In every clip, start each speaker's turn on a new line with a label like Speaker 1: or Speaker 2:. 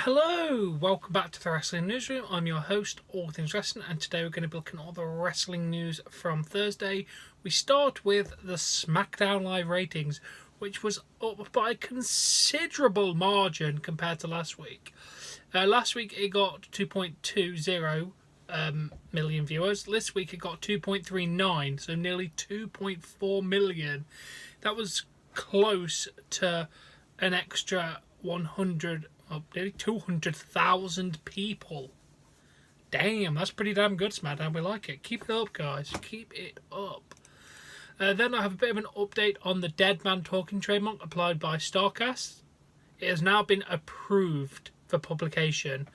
Speaker 1: Hello, welcome back to the Wrestling Newsroom. I'm your host, All Things Wrestling, and today we're going to be looking at all the wrestling news from Thursday. We start with the SmackDown Live ratings, which was up by a considerable margin compared to last week. Last week it got 2.20 million viewers. This week it got 2.39, so nearly 2.4 million. That was close to an extra 100. Nearly 200,000 people. Damn, that's pretty damn good, SmackDown. We like it. Keep it up, guys. Keep it up. Then I have a bit of an update on the Dead Man Talking trademark applied by StarCast. It has now been approved for publication.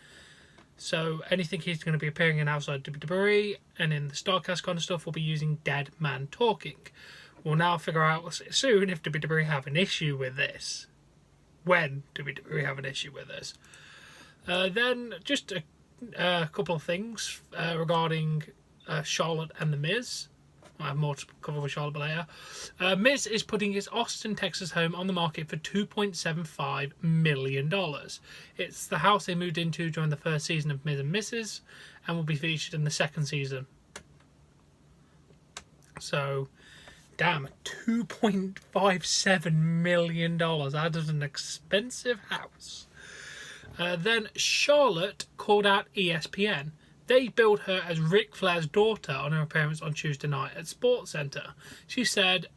Speaker 1: So anything he's going to be appearing in outside WWE and in the StarCast kind of stuff will be using Dead Man Talking. We'll now figure out soon if WWE have an issue with this. When do we have an issue with this? Then just a couple of things regarding Charlotte and The Miz. I have more to cover with Charlotte later. Miz is putting his Austin, Texas home on the market for $2.75 million. It's the house they moved into during the first season of Miz and Mrs. and will be featured in the second season. So, damn, $2.57 million. That is an expensive house. Then Charlotte called out ESPN. They billed her as Ric Flair's daughter on her appearance on Tuesday night at SportsCenter. She said,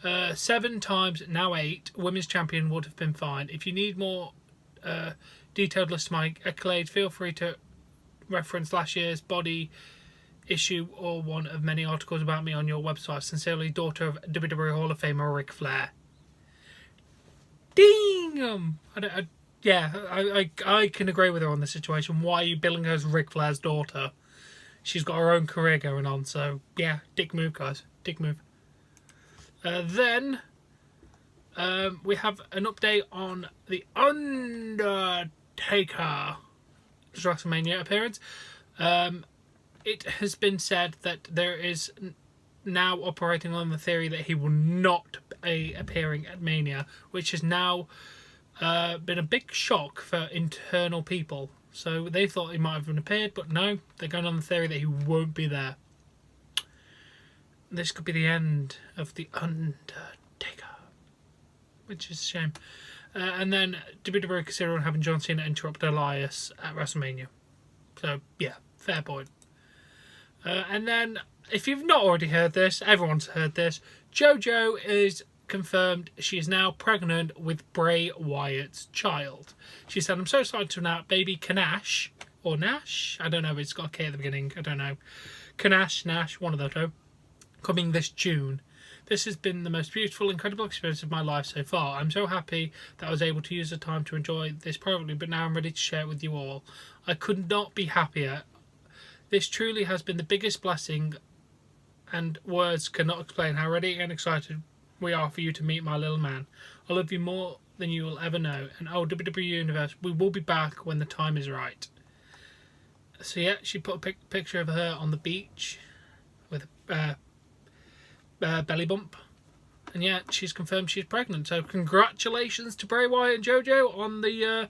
Speaker 1: 7 times, now 8, women's champion would have been fine. If you need more detailed list of my accolades, feel free to reference last year's body issue or one of many articles about me on your website. Sincerely, daughter of WWE Hall of Famer Ric Flair. Ding! I can agree with her on the situation. Why are you billing her as Ric Flair's daughter? She's got her own career going on, so yeah, dick move, guys. Dick move. Then we have an update on The Undertaker's WrestleMania appearance. It has been said that there is now operating on the theory that he will not be appearing at Mania, which has now been a big shock for internal people. So they thought he might have appeared, but no, they're going on the theory that he won't be there. This could be the end of The Undertaker, which is a shame. And then WWE considering having John Cena interrupt Elias at WrestleMania. So yeah, fair point. And then, if you've not already heard this, everyone's heard this, JoJo is confirmed she is now pregnant with Bray Wyatt's child. She said, I'm so excited to announce baby Kanash, or Nash, I don't know, it's got a K at the beginning, I don't know. Kanash, Nash, one of those two, coming this June. This has been the most beautiful, incredible experience of my life so far. I'm so happy that I was able to use the time to enjoy this privately, but now I'm ready to share it with you all. I could not be happier. This truly has been the biggest blessing, and words cannot explain how ready and excited we are for you to meet my little man. I love you more than you will ever know, and oh, WWE Universe, we will be back when the time is right. So yeah, she put a picture of her on the beach with a belly bump, and yeah, she's confirmed she's pregnant. So congratulations to Bray Wyatt and JoJo on the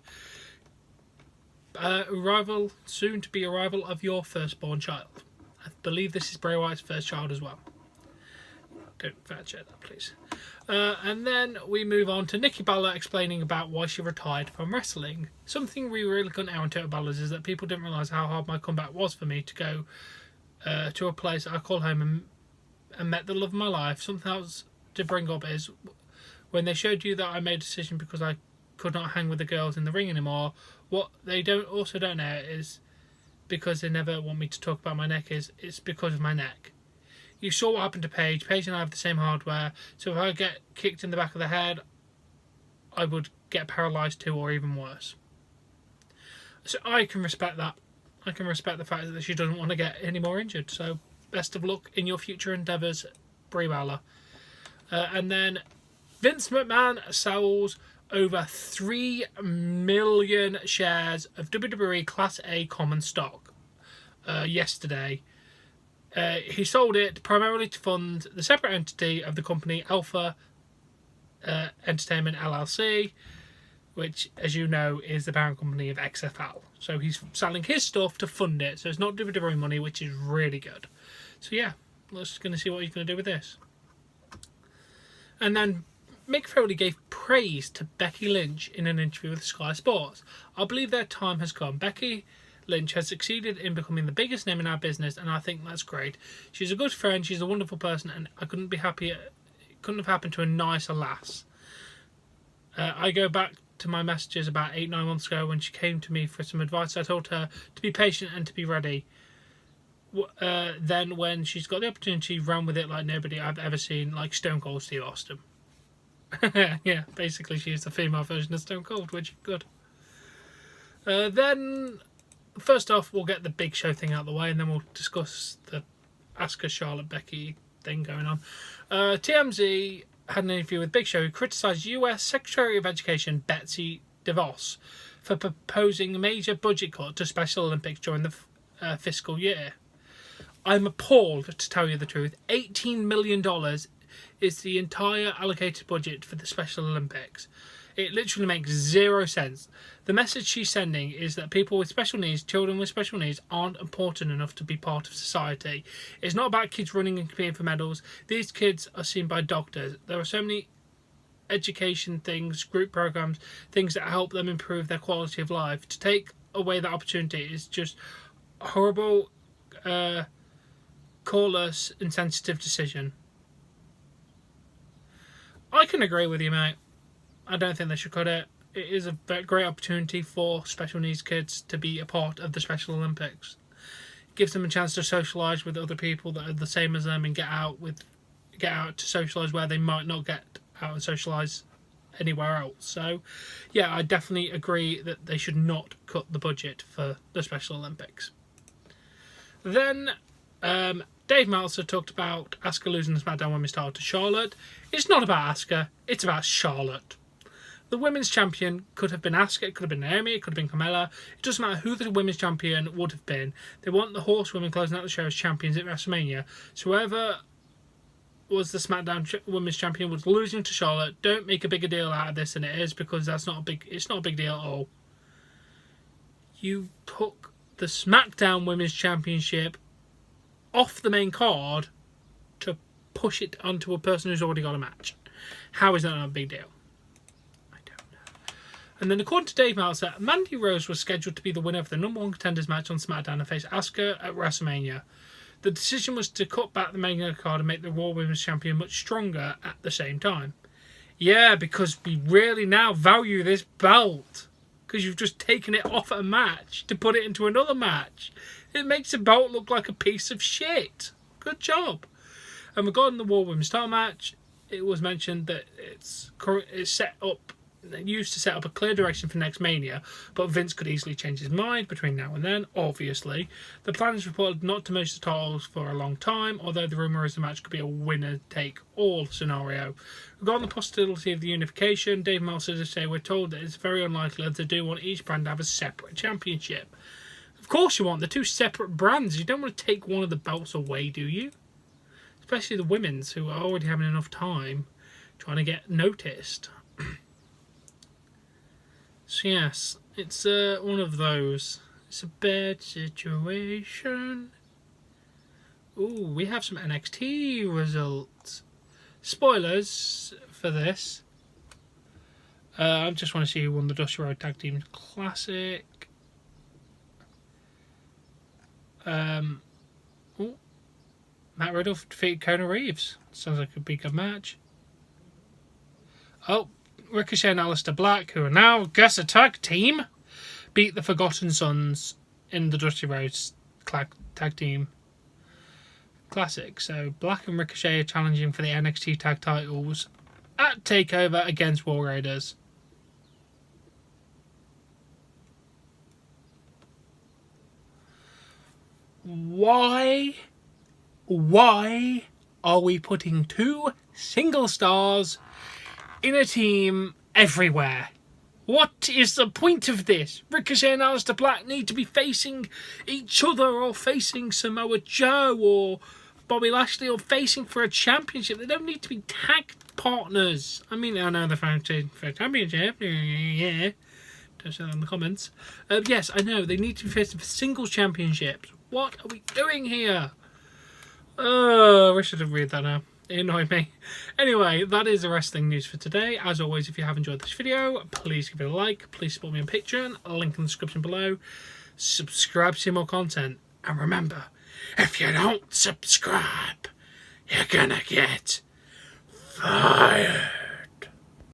Speaker 1: soon to be arrival of your firstborn child. I believe this is Bray Wyatt's first child as well. Don't fact check that, please. And then we move on to Nikki Bella explaining about why she retired from wrestling. Something we really couldn't out on Twitter Bellas is that people didn't realise how hard my comeback was for me to go to a place I call home and met the love of my life. Something else to bring up is when they showed you that I made a decision because I could not hang with the girls in the ring anymore. What they don't know is, because they never want me to talk about my neck, it's because of my neck. You saw what happened to Paige. Paige and I have the same hardware, so if I get kicked in the back of the head, I would get paralysed too, or even worse. So I can respect that. I can respect the fact that she doesn't want to get any more injured. So best of luck in your future endeavours, Brie Bella. And then Vince McMahon sells over 3 million shares of WWE Class A common stock yesterday. He sold it primarily to fund the separate entity of the company Alpha Entertainment LLC. which, as you know, is the parent company of XFL. So he's selling his stuff to fund it. So it's not WWE money, which is really good. So yeah, let's going to see what he's going to do with this. And then Mick Foley gave praise to Becky Lynch in an interview with Sky Sports. I believe their time has come. Becky Lynch has succeeded in becoming the biggest name in our business, and I think that's great. She's a good friend, she's a wonderful person, and I couldn't be happier. It couldn't have happened to a nicer lass. I go back to my messages about 8-9 months ago when she came to me for some advice. I told her to be patient and to be ready. Then when she's got the opportunity, ran with it like nobody I've ever seen, like Stone Cold Steve Austin. Yeah, basically she's the female version of Stone Cold, which is good. Then, first off, we'll get the Big Show thing out of the way, and then we'll discuss the Asuka Charlotte Becky thing going on. TMZ had an interview with Big Show, who criticised US Secretary of Education Betsy DeVos for proposing a major budget cut to Special Olympics during the fiscal year. I'm appalled, to tell you the truth. $18 million is the entire allocated budget for the Special Olympics. It literally makes zero sense. The message she's sending is that people with special needs, children with special needs, aren't important enough to be part of society. It's not about kids running and competing for medals. These kids are seen by doctors. There are so many education things, group programs, things that help them improve their quality of life. To take away that opportunity is just a horrible, callous, insensitive decision. I can agree with you, mate. I don't think they should cut it. It is a great opportunity for special needs kids to be a part of the Special Olympics. It gives them a chance to socialise with other people that are the same as them and get out to socialise where they might not get out and socialise anywhere else. So, yeah, I definitely agree that they should not cut the budget for the Special Olympics. Then, Dave Meltzer talked about Asuka losing the SmackDown Women's title to Charlotte. It's not about Asuka, it's about Charlotte. The women's champion could have been Asuka, it could have been Naomi, it could have been Carmella. It doesn't matter who the women's champion would have been. They want the horsewomen closing out the show as champions at WrestleMania. So whoever was the SmackDown Women's Champion was losing to Charlotte. Don't make a bigger deal out of this than it is, because it's not a big deal at all. You took the SmackDown Women's Championship off the main card to push it onto a person who's already got a match. How is that not a big deal? I don't know. And then according to Dave Meltzer, Mandy Rose was scheduled to be the winner of the number one contenders match on SmackDown and face Asuka at WrestleMania. The decision was to cut back the main card and make the Raw Women's Champion much stronger at the same time. Yeah, because we really now value this belt. Because you've just taken it off a match to put it into another match. It makes the belt look like a piece of shit. Good job. And regarding the Raw Women's title match, it was mentioned that it's used to set up a clear direction for next Mania, but Vince could easily change his mind between now and then, obviously. The plan is reported not to merge the titles for a long time, although the rumour is the match could be a winner-take-all scenario. Regarding the possibility of the unification, Dave Meltzer did say, we're told that it's very unlikely that they do want each brand to have a separate championship. Of course you want. They're two separate brands. You don't want to take one of the belts away, do you? Especially the women's, who are already having enough time trying to get noticed. So yes, it's one of those. It's a bad situation. Ooh, we have some NXT results. Spoilers for this. I just want to see who won the Dusty Road Tag Team Classic. Matt Riddle defeated Kona Reeves. Sounds like a big match. Oh, Ricochet and Aleister Black, who are now, guess, a tag team, beat the Forgotten Sons in the Dusty Rhodes Tag Team Classic. So Black and Ricochet are challenging for the NXT Tag Titles at TakeOver against War Raiders. Why are we putting two single stars in a team everywhere? What is the point of this? Ricochet and Aleister Black need to be facing each other, or facing Samoa Joe, or Bobby Lashley are facing for a championship. They don't need to be tag partners. I mean, I know they're fighting for a championship. Yeah. Don't say that in the comments. Yes, I know. They need to be facing for singles championships. What are we doing here? Oh, I wish I didn't read that now. It annoyed me. Anyway, that is the wrestling news for today. As always, if you have enjoyed this video, please give it a like. Please support me on Patreon. Link in the description below. Subscribe to see more content. And remember, if you don't subscribe, you're gonna get fired.